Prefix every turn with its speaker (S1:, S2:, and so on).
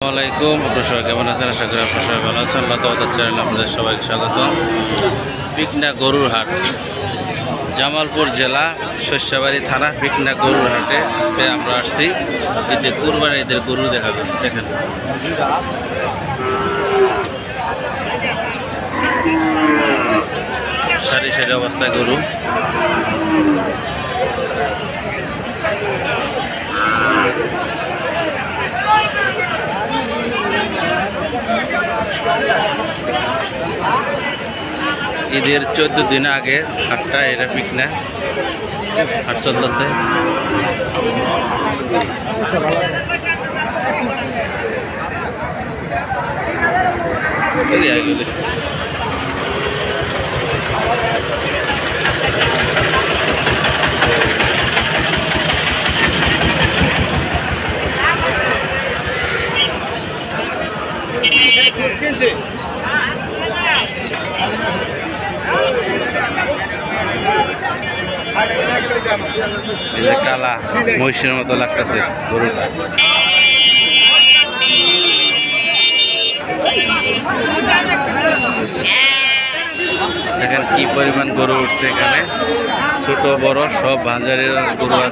S1: আসসালামাইকুম, আপনার সবাই কেমন আছেন? আশা করি আপনার সবাই ভালো আছেন। আল্লাহ তাআলার চ্যানেলে আপনাদের সবাইকে স্বাগত। পিকনা গরুর হাট, জামালপুর জেলা শস্যবাড়ি থানা, পিকনা গরুর হাটে আজকে আমরা আসছি ঈদের কুরবানি ঈদের গরু দেখাবেন। দেখেন সারি সারি অবস্থায় গরু। ঈদের 14 দিন আগে হাটটা, এটা পিকনা হাট চলতেছে। কালা মহিষের মতো লাগতেছে গরুটা। দেখেন কি পরিমাণ গরু উঠছে এখানে, ছোট বড় সব ভাঞ্জারের গরু আছে।